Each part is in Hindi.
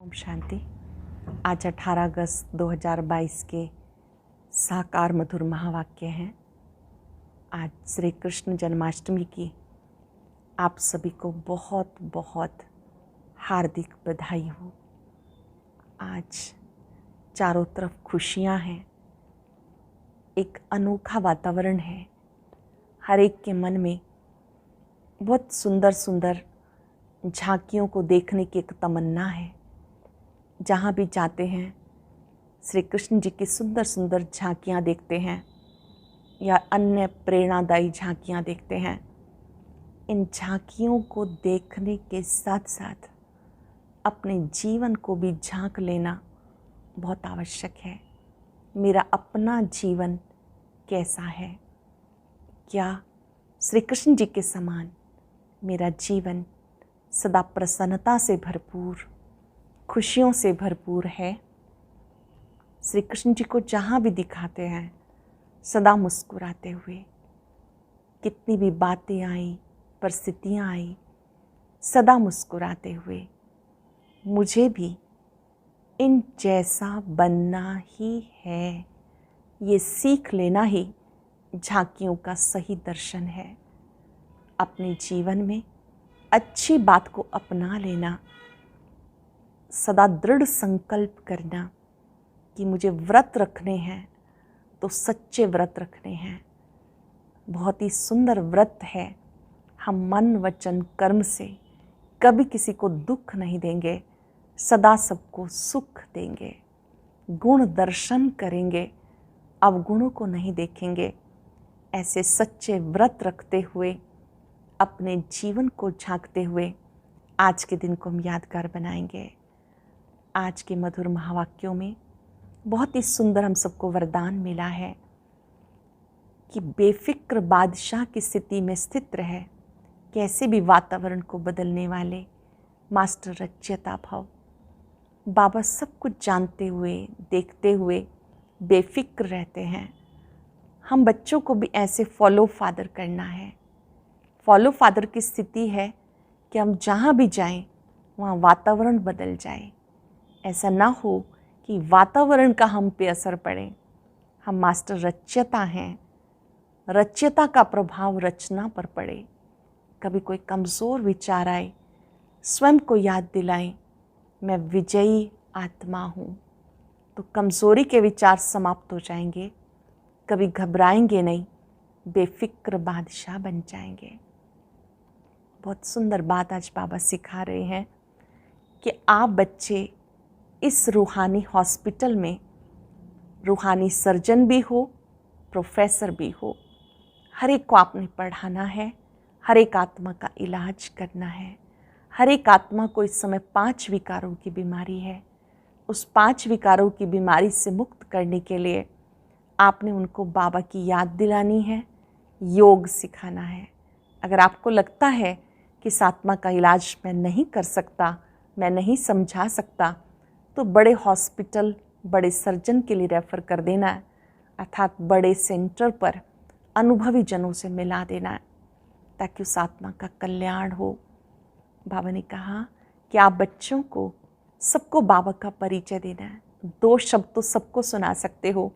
ओम शांति। आज 18 अगस्त 2022 के साकार मधुर महावाक्य हैं। आज श्री कृष्ण जन्माष्टमी की आप सभी को बहुत बहुत हार्दिक बधाई हो। आज चारों तरफ खुशियां हैं, एक अनोखा वातावरण है। हर एक के मन में बहुत सुंदर सुंदर झांकियों को देखने की एक तमन्ना है। जहाँ भी जाते हैं श्री कृष्ण जी की सुंदर सुंदर झांकियाँ देखते हैं या अन्य प्रेरणादायी झांकियाँ देखते हैं। इन झांकियों को देखने के साथ साथ अपने जीवन को भी झांक लेना बहुत आवश्यक है। मेरा अपना जीवन कैसा है? क्या श्री कृष्ण जी के समान मेरा जीवन सदा प्रसन्नता से भरपूर, खुशियों से भरपूर है? श्री कृष्ण जी को जहाँ भी दिखाते हैं सदा मुस्कुराते हुए, कितनी भी बातें आई, परिस्थितियाँ आई, सदा मुस्कुराते हुए। मुझे भी इन जैसा बनना ही है, ये सीख लेना ही झांकियों का सही दर्शन है। अपने जीवन में अच्छी बात को अपना लेना, सदा दृढ़ संकल्प करना कि मुझे व्रत रखने हैं तो सच्चे व्रत रखने हैं। बहुत ही सुंदर व्रत है। हम मन वचन कर्म से कभी किसी को दुख नहीं देंगे, सदा सबको सुख देंगे। गुण दर्शन करेंगे, अवगुणों को नहीं देखेंगे। ऐसे सच्चे व्रत रखते हुए, अपने जीवन को झांकते हुए आज के दिन को हम यादगार बनाएंगे। आज के मधुर महावाक्यों में बहुत ही सुंदर हम सबको वरदान मिला है कि बेफिक्र बादशाह की स्थिति में स्थित रहे, कैसे भी वातावरण को बदलने वाले मास्टर रच्यता भव। बाबा सब कुछ जानते हुए, देखते हुए बेफिक्र रहते हैं। हम बच्चों को भी ऐसे फॉलो फादर करना है। फॉलो फादर की स्थिति है कि हम जहाँ भी जाएं वहाँ वातावरण बदल जाए। ऐसा ना हो कि वातावरण का हम पे असर पड़े। हम मास्टर रच्यता हैं, रच्यता का प्रभाव रचना पर पड़े। कभी कोई कमज़ोर विचार आए, स्वयं को याद दिलाएं, मैं विजयी आत्मा हूँ, तो कमज़ोरी के विचार समाप्त हो जाएंगे। कभी घबराएंगे नहीं, बेफिक्र बादशाह बन जाएंगे। बहुत सुंदर बात आज बाबा सिखा रहे हैं कि आप बच्चे इस रूहानी हॉस्पिटल में रूहानी सर्जन भी हो, प्रोफेसर भी हो, हर एक को आपने पढ़ाना है, हर एक आत्मा का इलाज करना है। हर एक आत्मा को इस समय 5 विकारों की बीमारी है। उस 5 विकारों की बीमारी से मुक्त करने के लिए आपने उनको बाबा की याद दिलानी है, योग सिखाना है। अगर आपको लगता है कि इस आत्मा का इलाज मैं नहीं कर सकता, मैं नहीं समझा सकता, तो बड़े हॉस्पिटल, बड़े सर्जन के लिए रेफ़र कर देना है, अर्थात बड़े सेंटर पर अनुभवी जनों से मिला देना है, ताकि उस आत्मा का कल्याण हो। बाबा ने कहा कि आप बच्चों को सबको बाबा का परिचय देना है। 2 शब्द तो सबको सुना सकते हो,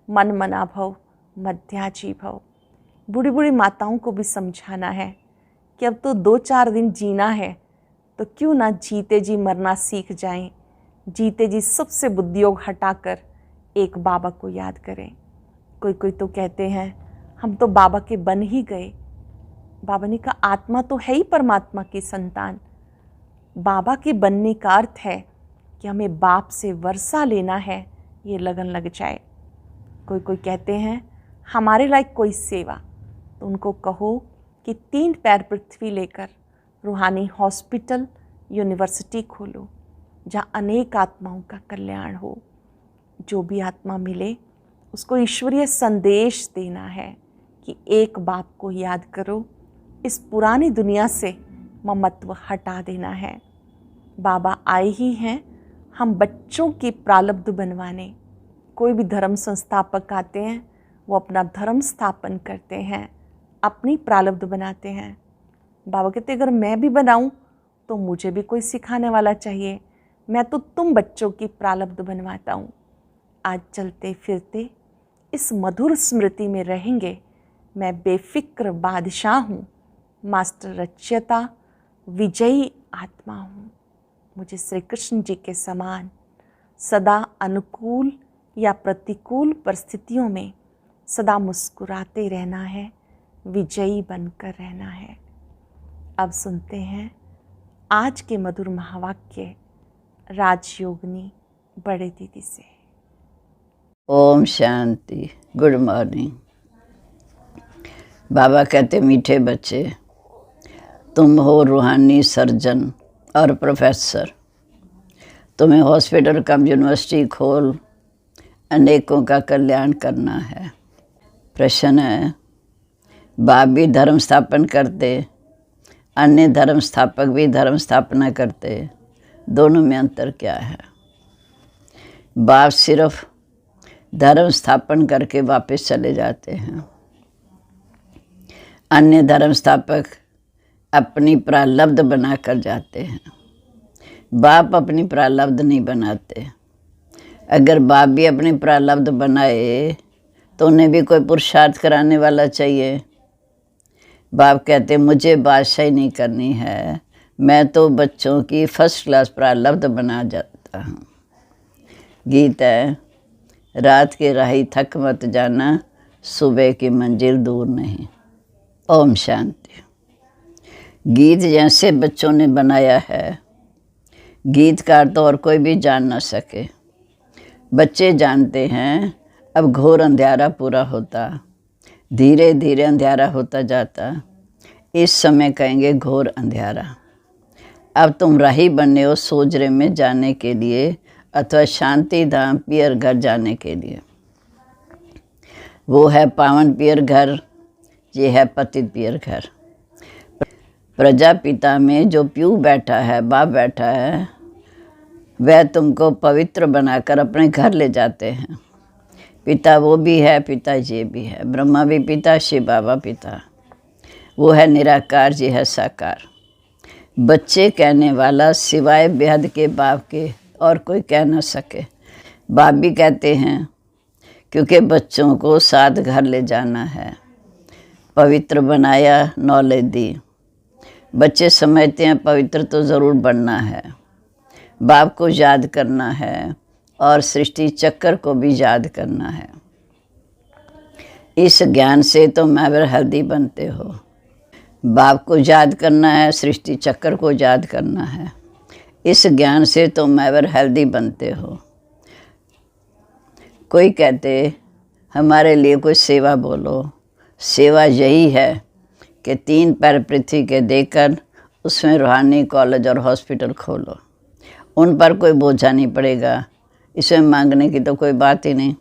मन मना भव, मध्याजी भव। बूढ़ी बूढ़ी माताओं को भी समझाना है कि अब तो 2-4 दिन जीना है, तो क्यों ना जीते जी मरना सीख जाएं। जीते जी सबसे बुद्धियोग हटाकर एक बाबा को याद करें। कोई तो कहते हैं हम तो बाबा के बन ही गए। बाबा ने कहा आत्मा तो है ही परमात्मा की संतान। बाबा के बनने का अर्थ है कि हमें बाप से वर्षा लेना है, ये लगन लग जाए। कोई कहते हैं हमारे लायक कोई सेवा, तो उनको कहो कि 3 पैर पृथ्वी लेकर रूहानी हॉस्पिटल, यूनिवर्सिटी खोलो, जहाँ अनेक आत्माओं का कल्याण हो। जो भी आत्मा मिले उसको ईश्वरीय संदेश देना है कि एक बाप को याद करो, इस पुरानी दुनिया से ममत्व हटा देना है। बाबा आए ही हैं हम बच्चों की प्रारब्ध बनवाने। कोई भी धर्म संस्थापक आते हैं, वो अपना धर्म स्थापन करते हैं, अपनी प्रारब्ध बनाते हैं। बाबा कहते अगर मैं भी बनाऊं तो मुझे भी कोई सिखाने वाला चाहिए। मैं तो तुम बच्चों की प्रारब्ध बनवाता हूँ। आज चलते फिरते इस मधुर स्मृति में रहेंगे। मैं बेफिक्र बादशाह हूँ, मास्टर रचयिता विजयी आत्मा हूँ। मुझे श्री कृष्ण जी के समान सदा अनुकूल या प्रतिकूल परिस्थितियों में सदा मुस्कुराते रहना है, विजयी बनकर रहना है। अब सुनते हैं आज के मधुर महावाक्य राजयोगिनी बड़े दीदी से। ओम शांति। Good morning. बाबा कहते मीठे बच्चे, तुम हो रूहानी सर्जन और प्रोफेसर। तुम्हें हॉस्पिटल कम यूनिवर्सिटी खोल अनेकों का कल्याण करना है। प्रश्न है, बाप भी धर्म स्थापन करते, अन्य धर्म स्थापक भी धर्म स्थापना करते, दोनों में अंतर क्या है? बाप सिर्फ धर्म स्थापन करके वापस चले जाते हैं। अन्य धर्म स्थापक अपनी प्रारब्ध बनाकर जाते हैं। बाप अपनी प्रारब्ध नहीं बनाते। अगर बाप भी अपनी प्रारब्ध बनाए तो उन्हें भी कोई पुरुषार्थ कराने वाला चाहिए। बाप कहते मुझे बादशाही नहीं करनी है, मैं तो बच्चों की फर्स्ट क्लास प्रारब्ध बना जाता हूँ। गीत है, रात के राही थक मत जाना, सुबह की मंजिल दूर नहीं। ओम शांति। गीत जैसे बच्चों ने बनाया है, गीतकार तो और कोई भी जान ना सके। बच्चे जानते हैं अब घोर अंधेरा पूरा होता, धीरे धीरे अंधेरा होता जाता। इस समय कहेंगे घोर अंधेरा। अब तुम राही बने हो सोजरे में जाने के लिए अथवा शांति धाम पियर घर जाने के लिए। वो है पावन पियर घर, ये है पतित पियर घर। प्रजापिता में जो प्यू बैठा है, बाप बैठा है, वह तुमको पवित्र बनाकर अपने घर ले जाते हैं। पिता वो भी है, पिता ये भी है। ब्रह्मा भी पिता, शिव बाबा पिता। वो है निराकार, ये है साकार। बच्चे कहने वाला सिवाय बेहद के बाप के और कोई कह ना सके। बाप भी कहते हैं क्योंकि बच्चों को साथ घर ले जाना है। पवित्र बनाया, नॉलेज दी। बच्चे समझते हैं पवित्र तो ज़रूर बनना है, बाप को याद करना है और सृष्टि चक्कर को भी याद करना है। इस ज्ञान से तो महावीर हल्दी बनते हो। बाप को याद करना है, सृष्टि चक्कर को याद करना है। इस ज्ञान से तो महावीर हेल्दी बनते हो। कोई कहते हमारे लिए कोई सेवा बोलो। सेवा यही है कि 3 पैर पृथ्वी के देकर उसमें रूहानी कॉलेज और हॉस्पिटल खोलो। उन पर कोई बोझा नहीं पड़ेगा, इसमें मांगने की तो कोई बात ही नहीं।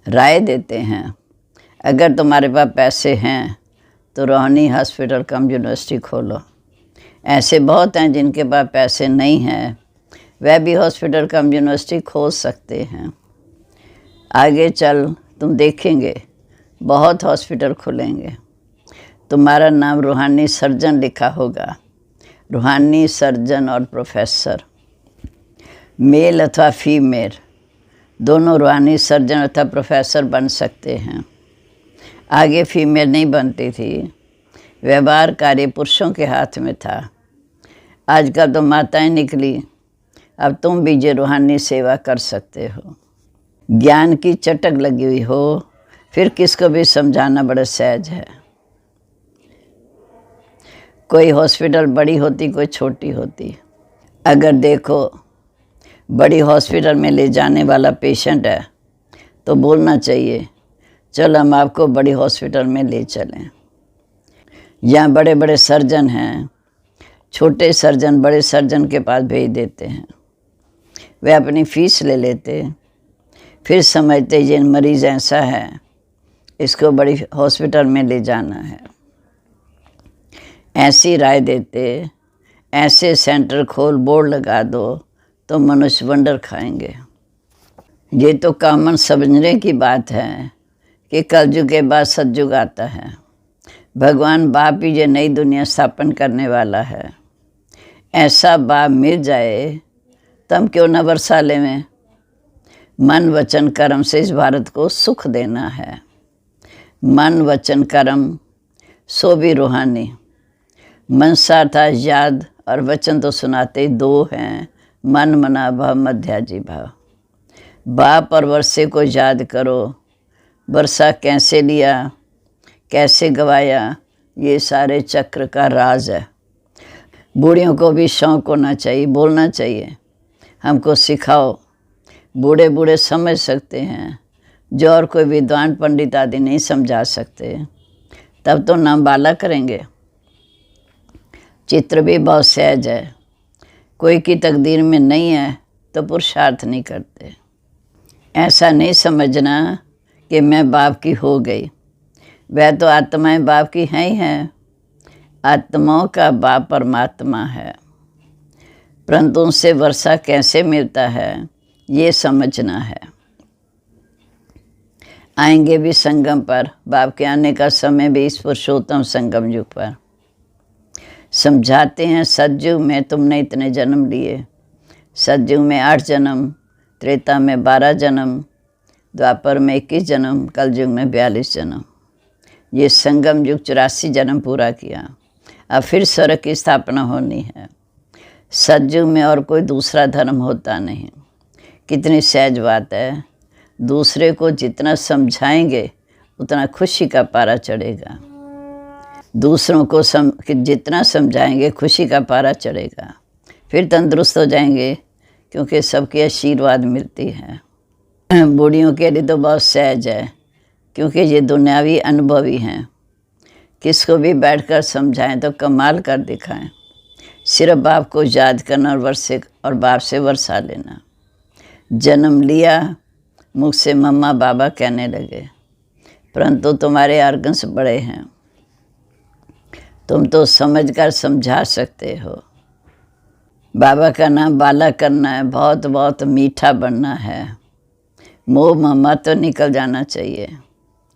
राय देते हैं अगर तुम्हारे पास पैसे हैं तो रूहानी हॉस्पिटल कम यूनिवर्सिटी खोलो। ऐसे बहुत हैं जिनके पास पैसे नहीं हैं, वह भी हॉस्पिटल कम यूनिवर्सिटी खोल सकते हैं। आगे चल तुम देखेंगे बहुत हॉस्पिटल खुलेंगे। तुम्हारा नाम रूहानी सर्जन लिखा होगा। रूहानी सर्जन और प्रोफेसर, मेल अथवा फीमेल, दोनों रूहानी सर्जन अथवा प्रोफेसर बन सकते हैं। आगे फीमेल नहीं बनती थी, व्यवहार कार्य पुरुषों के हाथ में था। आजकल तो माताएं निकली, अब तुम भी ये रूहानी सेवा कर सकते हो। ज्ञान की चटक लगी हुई हो, फिर किसको भी समझाना बड़ा सहज है। कोई हॉस्पिटल बड़ी होती, कोई छोटी होती। अगर देखो बड़ी हॉस्पिटल में ले जाने वाला पेशेंट है तो बोलना चाहिए चल हम आपको बड़ी हॉस्पिटल में ले चलें। यहाँ बड़े बड़े सर्जन हैं, छोटे सर्जन बड़े सर्जन के पास भेज देते हैं। वे अपनी फ़ीस ले लेते, फिर समझते ये मरीज़ ऐसा है, इसको बड़ी हॉस्पिटल में ले जाना है। ऐसी राय देते, ऐसे सेंटर खोल, बोर्ड लगा दो तो मनुष्य वंडर खाएंगे। ये तो कॉमन समझने की बात है कि कलयुग के बाद सतयुग आता है। भगवान बाप ही ये नई दुनिया स्थापन करने वाला है। ऐसा बाप मिल जाए तम क्यों न बरसाले में। मन वचन कर्म से इस भारत को सुख देना है। मन वचन कर्म सो भी रूहानी। मनसा था याद और वचन तो सुनाते दो हैं, मन मना भाव मध्याजी भाव। बाप और वर्षे को याद करो, वर्षा कैसे लिया कैसे गवाया, ये सारे चक्र का राज है। बूढ़ियों को भी शौक होना चाहिए, बोलना चाहिए, हमको सिखाओ। बूढ़े बूढ़े समझ सकते हैं जो और कोई विद्वान पंडित आदि नहीं समझा सकते। तब तो नाम बाला करेंगे। चित्र भी बहुत सहज है, कोई की तकदीर में नहीं है तो पुरुषार्थ नहीं करते। ऐसा नहीं समझना कि मैं बाप की हो गई, वह तो आत्माएं बाप की हैं ही हैं। आत्माओं का बाप परमात्मा है, परंतु उनसे वर्षा कैसे मिलता है ये समझना है। आएंगे भी संगम पर, बाप के आने का समय भी इस पुरुषोत्तम संगम युग पर। समझाते हैं सतयुग में तुमने इतने जन्म लिए, सतयुग में 8 जन्म, त्रेता में 12 जन्म, द्वापर में 21 जन्म, कलयुग में 42 जन्म। ये संगम युग 84 जन्म पूरा किया। अब फिर स्वर्ग की स्थापना होनी है। सतयुग में और कोई दूसरा धर्म होता नहीं। कितनी सहज बात है। दूसरे को जितना समझाएंगे उतना खुशी का पारा चढ़ेगा। दूसरों को जितना समझाएंगे खुशी का पारा चढ़ेगा। फिर तंदुरुस्त हो जाएंगे क्योंकि सबके आशीर्वाद मिलती है। बूढ़ियों के लिए तो बहुत सहज है क्योंकि ये दुनियावी अनुभवी हैं। किसको भी बैठकर समझाएं तो कमाल कर दिखाएं। सिर्फ बाप को याद करना और बाप से वर्षा लेना। जन्म लिया, मुख से मम्मा बाबा कहने लगे, परंतु तुम्हारे आर्गन्स बड़े हैं, तुम तो समझकर समझा सकते हो। बाबा का नाम बाला करना है, बहुत बहुत मीठा बनना है। मोह मम्मा तो निकल जाना चाहिए,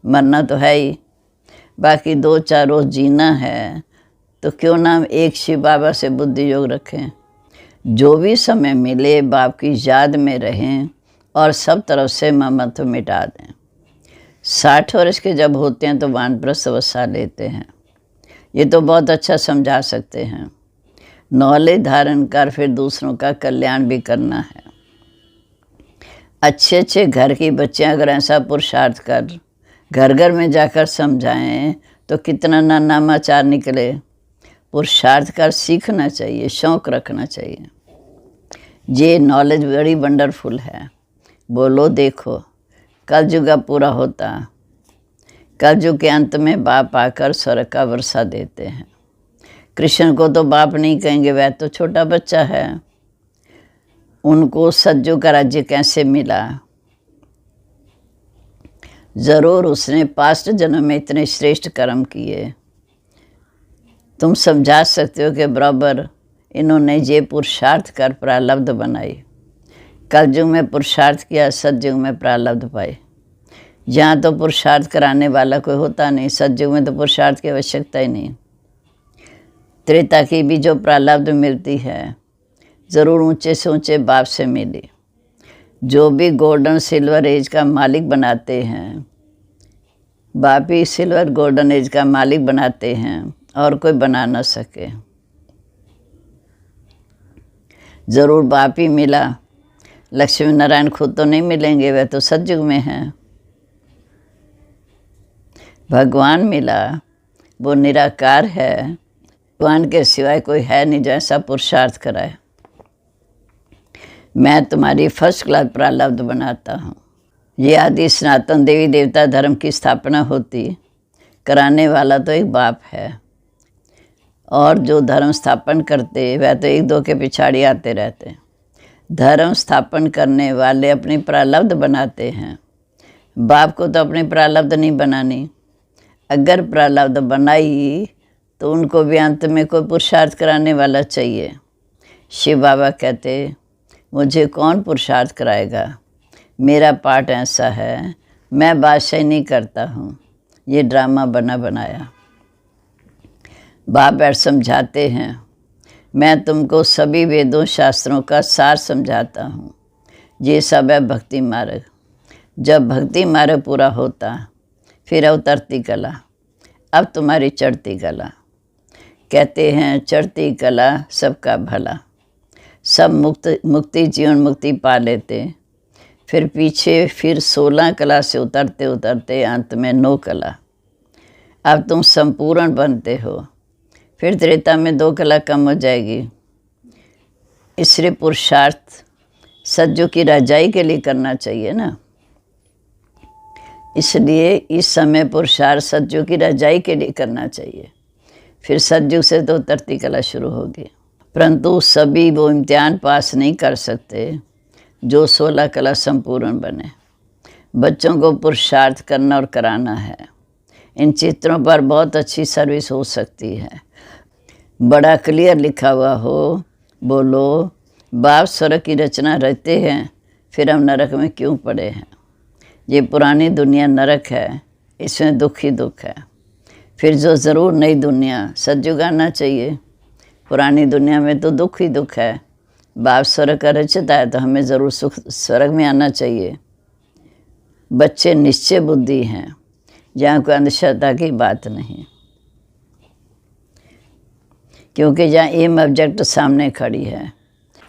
मरना तो है ही, बाकी 2-4 रोज जीना है तो क्यों ना एक शिव बाबा से बुद्धि योग रखें। जो भी समय मिले बाप की याद में रहें और सब तरफ से ममत्व मिटा दें। 60 वर्ष के जब होते हैं तो वानप्रस्थ अवस्था लेते हैं। ये तो बहुत अच्छा समझा सकते हैं। नॉलेज धारण कर फिर दूसरों का कल्याण भी करना है। अच्छे अच्छे घर की बच्चियां अगर ऐसा पुरुषार्थ कर घर घर में जाकर समझाएं तो कितना नामाचार निकले। पुरुषार्थ कर सीखना चाहिए, शौक रखना चाहिए। ये नॉलेज बड़ी वंडरफुल है। बोलो देखो कलयुग पूरा होता, कलयुग के अंत में बाप आकर स्वर्ग का वर्षा देते हैं। कृष्ण को तो बाप नहीं कहेंगे, वह तो छोटा बच्चा है। उनको सतयुग का राज्य कैसे मिला? ज़रूर उसने पास्ट जन्म में इतने श्रेष्ठ कर्म किए। तुम समझा सकते हो कि बराबर इन्होंने ये पुरुषार्थ कर प्रारब्ध बनाई। कलयुग में पुरुषार्थ किया, सतयुग में प्रारब्ध पाए। यहाँ तो पुरुषार्थ कराने वाला कोई होता नहीं, सतयुग में तो पुरुषार्थ की आवश्यकता ही नहीं। त्रेता की भी जो प्रारब्ध मिलती है ज़रूर ऊंचे से ऊंचे बाप से मिली। जो भी गोल्डन सिल्वर एज का मालिक बनाते हैं, बाप ही सिल्वर गोल्डन एज का मालिक बनाते हैं और कोई बना ना सके। ज़रूर बाप ही मिला। लक्ष्मी नारायण खुद तो नहीं मिलेंगे, वह तो सतयुग में हैं। भगवान मिला, वो निराकार है। भगवान के सिवाय कोई है नहीं जो ऐसा पुरुषार्थ कराए। मैं तुम्हारी फर्स्ट क्लास प्रारब्ध बनाता हूँ। ये आदि सनातन देवी देवता धर्म की स्थापना होती, कराने वाला तो एक बाप है और जो धर्म स्थापन करते वह तो 1-2 के पिछाड़ी आते रहते। धर्म स्थापन करने वाले अपनी प्रारब्ध बनाते हैं। बाप को तो अपनी प्रारब्ध नहीं बनानी। अगर प्रारब्ध बनाई तो उनको भी अंत में कोई पुरुषार्थ कराने वाला चाहिए। शिव बाबा कहते मुझे कौन पुरुषार्थ कराएगा, मेरा पार्ट ऐसा है, मैं बादशाही नहीं करता हूँ, ये ड्रामा बना बनाया। बाप बैठ समझाते हैं मैं तुमको सभी वेदों शास्त्रों का सार समझाता हूँ। ये सब है भक्ति मार्ग। जब भक्ति मार्ग पूरा होता फिर अवतरती कला, अब तुम्हारी चढ़ती कला। कहते हैं चढ़ती कला सबका भला। सब मुक्ति जीवन मुक्ति पा लेते, फिर पीछे फिर 16 कला से उतरते उतरते अंत में 9 कला। अब तुम संपूर्ण बनते हो, फिर त्रेता में 2 कला कम हो जाएगी। इसलिए पुरुषार्थ सज्जों की रजाई के लिए करना चाहिए ना। इसलिए इस समय पुरुषार्थ सज्जों की रजाई के लिए करना चाहिए, फिर सज्जों से तो उतरती कला शुरू होगी। परंतु सभी वो इम्तिहान पास नहीं कर सकते जो 16 कला संपूर्ण बने। बच्चों को पुरुषार्थ करना और कराना है। इन चित्रों पर बहुत अच्छी सर्विस हो सकती है। बड़ा क्लियर लिखा हुआ हो, बोलो बाप स्वर्ग की रचना रचते हैं, फिर हम नरक में क्यों पड़े हैं। ये पुरानी दुनिया नरक है, इसमें दुख ही दुख है। फिर जो ज़रूर नई दुनिया सतयुग आना चाहिए। पुरानी दुनिया में तो दुख ही दुख है। बाप स्वर्ग का रचता है तो हमें ज़रूर सुख स्वर्ग में आना चाहिए। बच्चे निश्चय बुद्धि हैं, जहाँ कोई अंधश्रद्धा की बात नहीं, क्योंकि जहाँ एम ऑब्जेक्ट सामने खड़ी है।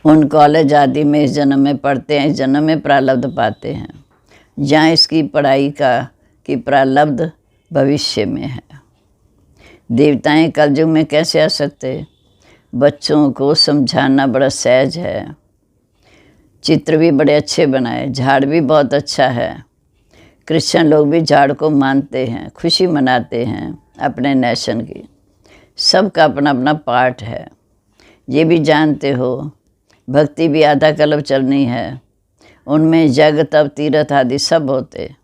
उन कॉलेज आदि में इस जन्म में पढ़ते हैं, इस जन्म में प्रारब्ध पाते हैं, जहाँ इसकी पढ़ाई की प्रारब्ध भविष्य में है। देवताएं कलयुग में कैसे आ सकते? बच्चों को समझाना बड़ा सहज है। चित्र भी बड़े अच्छे बनाए, झाड़ भी बहुत अच्छा है। क्रिश्चियन लोग भी झाड़ को मानते हैं, खुशी मनाते हैं अपने नेशन की। सबका अपना अपना पार्ट है। ये भी जानते हो भक्ति भी आधा कल्प चलनी है। उनमें जग तप तीर्थ आदि सब होते।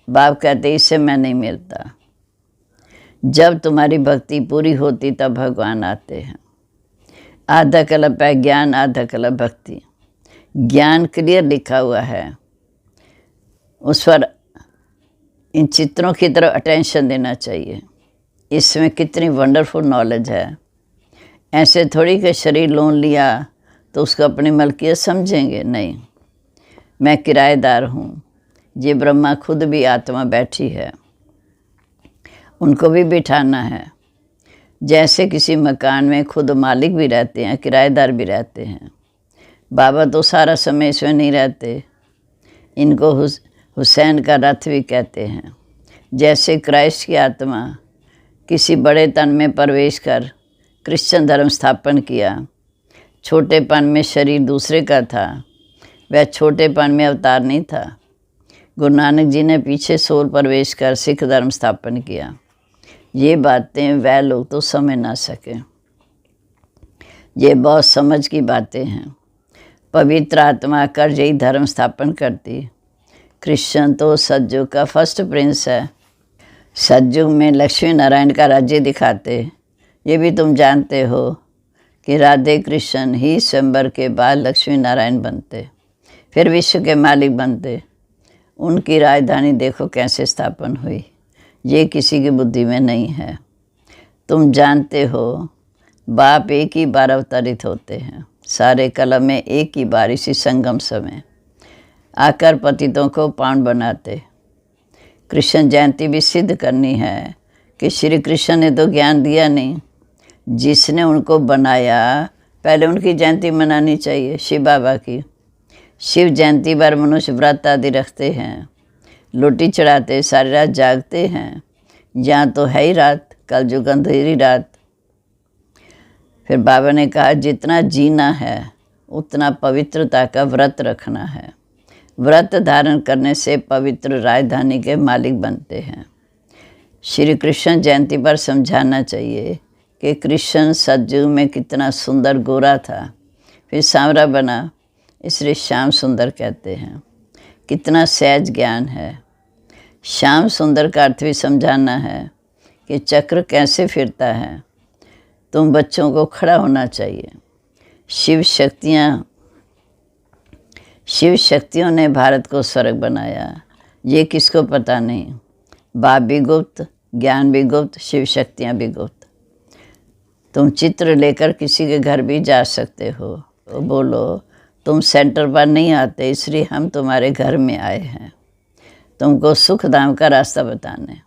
बाप कहते इससे मैं नहीं मिलता। जब तुम्हारी भक्ति पूरी होती तब भगवान आते हैं। आधा कल्प है ज्ञान, आधा कल्प भक्ति। ज्ञान क्लियर लिखा हुआ है, उस पर इन चित्रों की तरफ अटेंशन देना चाहिए। इसमें कितनी वंडरफुल नॉलेज है। ऐसे थोड़ी कि शरीर लोन लिया तो उसको अपनी मलकियत समझेंगे, नहीं। मैं किराएदार हूँ, ये ब्रह्मा खुद भी आत्मा बैठी है, उनको भी बिठाना है। जैसे किसी मकान में खुद मालिक भी रहते हैं, किराएदार भी रहते हैं। बाबा तो सारा समय इसमें नहीं रहते। इनको हुसैन का रथ भी कहते हैं। जैसे क्राइस्ट की आत्मा किसी बड़े तन में प्रवेश कर क्रिश्चियन धर्म स्थापन किया। छोटेपन में शरीर दूसरे का था, वह छोटेपन में अवतार नहीं था। गुरु नानक जी ने पीछे सोल प्रवेश कर सिख धर्म स्थापन किया। ये बातें वह लोग तो समझ ना सके। ये बहुत समझ की बातें हैं। पवित्र आत्मा कर यही धर्म स्थापन करती। क्रिश्चियन तो सतयुग का फर्स्ट प्रिंस है। सतयुग में लक्ष्मी नारायण का राज्य दिखाते। ये भी तुम जानते हो कि राधे कृष्ण ही स्वयंवर के बाद लक्ष्मी नारायण बनते, फिर विश्व के मालिक बनते। उनकी राजधानी देखो कैसे स्थापन हुई। ये किसी की बुद्धि में नहीं है। तुम जानते हो बाप एक ही बार अवतरित होते हैं। सारे कलम में एक ही बार इसी संगम समय आकर पतितों को पावन बनाते। कृष्ण जयंती भी सिद्ध करनी है कि श्री कृष्ण ने तो ज्ञान दिया नहीं, जिसने उनको बनाया पहले उनकी जयंती मनानी चाहिए। शिव बाबा की शिव जयंती पर मनुष्य व्रत आदि रखते हैं, लोटी चढ़ाते, सारी रात जागते हैं। यहाँ तो है ही रात, कल जो अंधेरी रात। फिर बाबा ने कहा जितना जीना है उतना पवित्रता का व्रत रखना है। व्रत धारण करने से पवित्र राजधानी के मालिक बनते हैं। श्री कृष्ण जयंती पर समझाना चाहिए कि कृष्ण सतयुग में कितना सुंदर गोरा था, फिर सांवरा बना, इसलिए श्याम सुंदर कहते हैं। कितना सहज ज्ञान है। श्याम सुंदर का अर्थ भी समझाना है कि चक्र कैसे फिरता है। तुम बच्चों को खड़ा होना चाहिए। शिव शक्तियों ने भारत को स्वर्ग बनाया, ये किसको पता नहीं। बाप भी गुप्त, ज्ञान भी गुप्त, शिव शक्तियाँ भी गुप्त। तुम चित्र लेकर किसी के घर भी जा सकते हो। तो बोलो तुम सेंटर पर नहीं आते, इसलिए हम तुम्हारे घर में आए हैं तुमको सुख धाम का रास्ता बताने।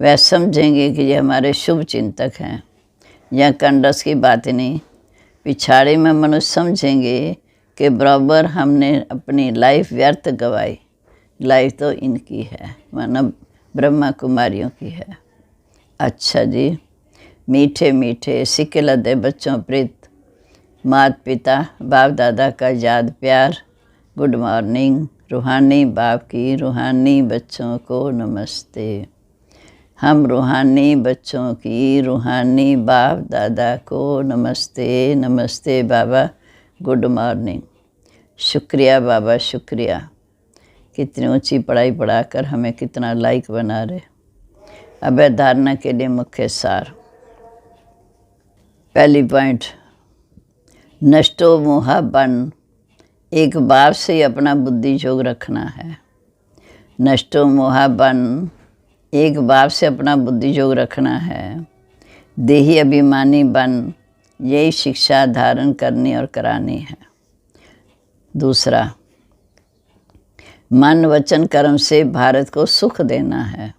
वह समझेंगे कि ये हमारे शुभ चिंतक हैं। यह कंडस की बात नहीं, पिछाड़ी में मनुष्य समझेंगे कि बराबर हमने अपनी लाइफ व्यर्थ गवाई। लाइफ तो इनकी है, मानो ब्रह्मा कुमारियों की है। अच्छा जी, मीठे मीठे सिक्के लदे बच्चों प्रीत, माता पिता बाप दादा का याद प्यार, गुड मॉर्निंग। रूहानी बाप की रूहानी बच्चों को नमस्ते। हम रूहानी बच्चों की रूहानी बाप दादा को नमस्ते। नमस्ते बाबा, गुड मॉर्निंग। शुक्रिया बाबा, शुक्रिया। कितनी ऊंची पढ़ाई पढ़ाकर हमें कितना लाइक बना रहे। अब धारणा के लिए मुख्य सार। पहली पॉइंट, नष्टो मोहा बन। एक बाप से ही अपना बुद्धि योग रखना है। नष्टो मोहा बन, एक बाप से अपना बुद्धि योग रखना है। देही अभिमानी बन, यही शिक्षा धारण करनी और करानी है। दूसरा, मन वचन कर्म से भारत को सुख देना है।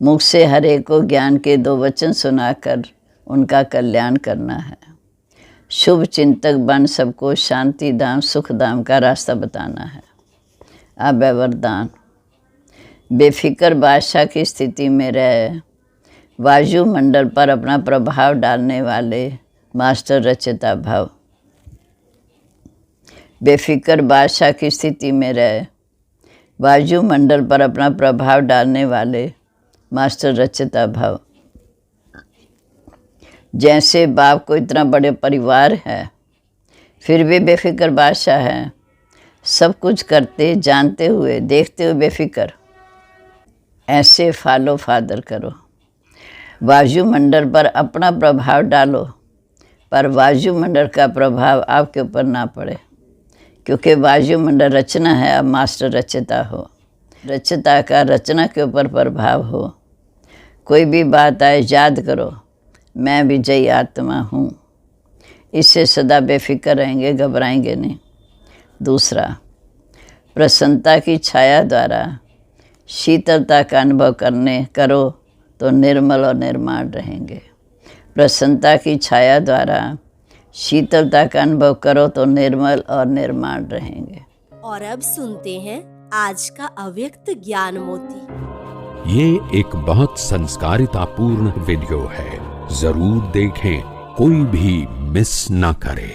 मुख से हर एक को ज्ञान के 2 वचन सुनाकर उनका कल्याण करना है। शुभ चिंतक बन सबको शांति धाम सुख धाम का रास्ता बताना है। अब वरदान, बेफिक्र बादशाह की स्थिति में रह वायुमंडल पर अपना प्रभाव डालने वाले मास्टर रचयिता भव। बेफिक्र बादशाह की स्थिति में रह वायुमंडल पर अपना प्रभाव डालने वाले मास्टर रचयिता भव। जैसे बाप को इतना बड़े परिवार है, फिर भी बेफिक्र बादशाह है। सब कुछ करते जानते हुए देखते हुए बेफिक्र। ऐसे फॉलो फादर करो। वायुमंडल पर अपना प्रभाव डालो, पर वायुमंडल का प्रभाव आपके ऊपर ना पड़े, क्योंकि वायुमंडल रचना है। अब मास्टर रचयिता हो, रचयिता का रचना के ऊपर प्रभाव हो। कोई भी बात आए याद करो, मैं विजयी आत्मा हूँ। इससे सदा बेफिक्र रहेंगे, घबराएंगे नहीं। दूसरा, प्रसन्नता की छाया द्वारा शीतलता का अनुभव करो तो निर्मल और निर्माण रहेंगे। प्रसन्नता की छाया द्वारा शीतलता का अनुभव करो तो निर्मल और निर्माण रहेंगे। और अब सुनते हैं आज का अव्यक्त ज्ञान मोती। ये एक बहुत संस्कारितापूर्ण वीडियो है, जरूर देखें, कोई भी मिस ना करे।